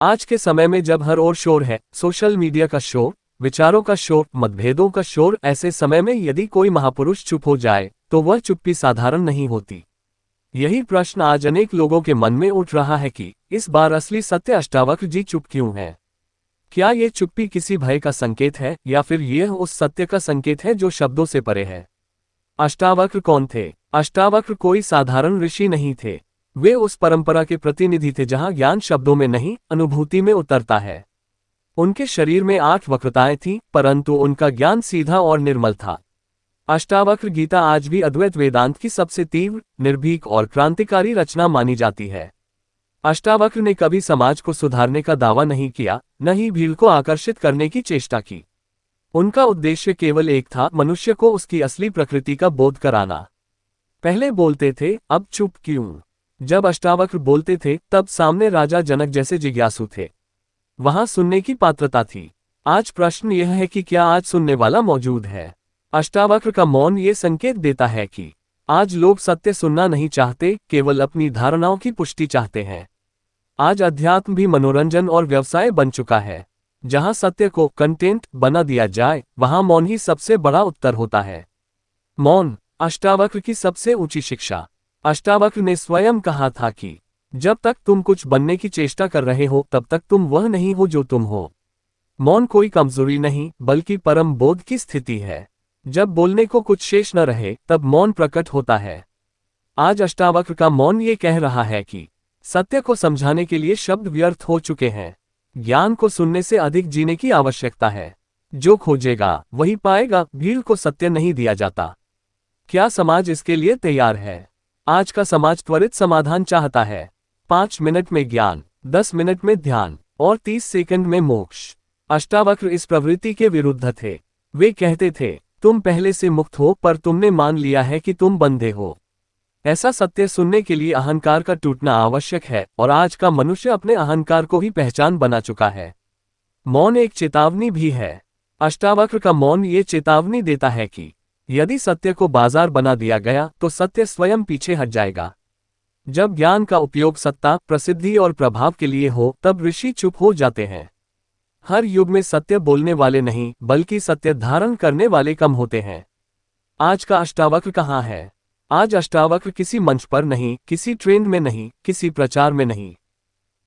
आज के समय में जब हर ओर शोर है, सोशल मीडिया का शोर, विचारों का शोर, मतभेदों का शोर, ऐसे समय में यदि कोई महापुरुष चुप हो जाए तो वह चुप्पी साधारण नहीं होती। यही प्रश्न आज अनेक लोगों के मन में उठ रहा है कि इस बार असली सत्य अष्टावक्र जी चुप क्यों हैं? क्या ये चुप्पी किसी भय का संकेत है या फिर यह उस सत्य का संकेत है जो शब्दों से परे है? अष्टावक्र कौन थे? अष्टावक्र कोई साधारण ऋषि नहीं थे। वे उस परंपरा के प्रतिनिधि थे जहां ज्ञान शब्दों में नहीं, अनुभूति में उतरता है। उनके शरीर में 8 वक्रताएं थीं, परंतु उनका ज्ञान सीधा और निर्मल था। अष्टावक्र गीता आज भी अद्वैत वेदांत की सबसे तीव्र, निर्भीक और क्रांतिकारी रचना मानी जाती है। अष्टावक्र ने कभी समाज को सुधारने का दावा नहीं किया, न ही भीड़ को आकर्षित करने की चेष्टा की। उनका उद्देश्य केवल एक था, मनुष्य को उसकी असली प्रकृति का बोध कराना। पहले बोलते थे, अब चुप क्यों? जब अष्टावक्र बोलते थे तब सामने राजा जनक जैसे जिज्ञासु थे। वहां सुनने की पात्रता थी। आज प्रश्न यह है कि क्या आज सुनने वाला मौजूद है? अष्टावक्र का मौन ये संकेत देता है कि आज लोग सत्य सुनना नहीं चाहते, केवल अपनी धारणाओं की पुष्टि चाहते हैं। आज अध्यात्म भी मनोरंजन और व्यवसाय बन चुका है। जहां सत्य को कंटेंट बना दिया जाए, वहां मौन ही सबसे बड़ा उत्तर होता है। मौन अष्टावक्र की सबसे ऊंची शिक्षा। अष्टावक्र ने स्वयं कहा था कि जब तक तुम कुछ बनने की चेष्टा कर रहे हो तब तक तुम वह नहीं हो जो तुम हो। मौन कोई कमजोरी नहीं, बल्कि परम बोध की स्थिति है। जब बोलने को कुछ शेष न रहे तब मौन प्रकट होता है। आज अष्टावक्र का मौन ये कह रहा है कि सत्य को समझाने के लिए शब्द व्यर्थ हो चुके हैं। ज्ञान को सुनने से अधिक जीने की आवश्यकता है। जो खोजेगा वही पाएगा, भीड़ को सत्य नहीं दिया जाता। क्या समाज इसके लिए तैयार है? आज का समाज त्वरित समाधान चाहता है। 5 मिनट में ज्ञान, 10 मिनट में ध्यान और 30 सेकंड में मोक्ष। अष्टावक्र इस प्रवृत्ति के विरुद्ध थे। वे कहते थे, तुम पहले से मुक्त हो, पर तुमने मान लिया है कि तुम बंधे हो। ऐसा सत्य सुनने के लिए अहंकार का टूटना आवश्यक है, और आज का मनुष्य अपने अहंकार को ही पहचान बना चुका है। मौन एक चेतावनी भी है। अष्टावक्र का मौन ये चेतावनी देता है कि यदि सत्य को बाजार बना दिया गया तो सत्य स्वयं पीछे हट जाएगा। जब ज्ञान का उपयोग सत्ता, प्रसिद्धि और प्रभाव के लिए हो तब ऋषि चुप हो जाते हैं। हर युग में सत्य बोलने वाले नहीं, बल्कि सत्य धारण करने वाले कम होते हैं। आज का अष्टावक्र कहाँ है? आज अष्टावक्र किसी मंच पर नहीं, किसी ट्रेंड में नहीं, किसी प्रचार में नहीं।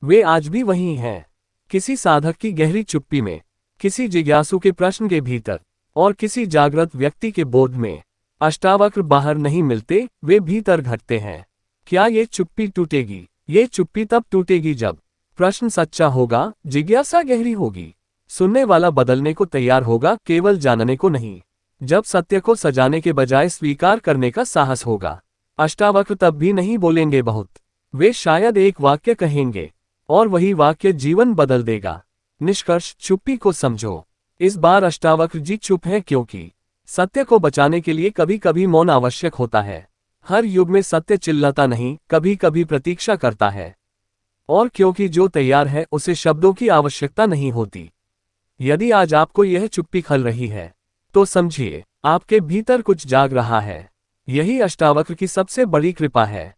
वे आज भी वही हैं। किसी साधक की गहरी चुप्पी में, किसी जिज्ञासु के प्रश्न के भीतर और किसी जागृत व्यक्ति के बोध में। अष्टावक्र बाहर नहीं मिलते, वे भीतर घटते हैं। क्या ये चुप्पी टूटेगी? ये चुप्पी तब टूटेगी जब प्रश्न सच्चा होगा, जिज्ञासा गहरी होगी, सुनने वाला बदलने को तैयार होगा, केवल जानने को नहीं। जब सत्य को सजाने के बजाय स्वीकार करने का साहस होगा। अष्टावक्र तब भी नहीं बोलेंगे बहुत। वे शायद एक वाक्य कहेंगे और वही वाक्य जीवन बदल देगा। निष्कर्ष, चुप्पी को समझो। इस बार अष्टावक्र जी चुप हैं क्योंकि सत्य को बचाने के लिए कभी कभी मौन आवश्यक होता है। हर युग में सत्य चिल्लाता नहीं, कभी कभी प्रतीक्षा करता है। और क्योंकि जो तैयार है उसे शब्दों की आवश्यकता नहीं होती। यदि आज आपको यह चुप्पी खल रही है तो समझिए, आपके भीतर कुछ जाग रहा है। यही अष्टावक्र की सबसे बड़ी कृपा है।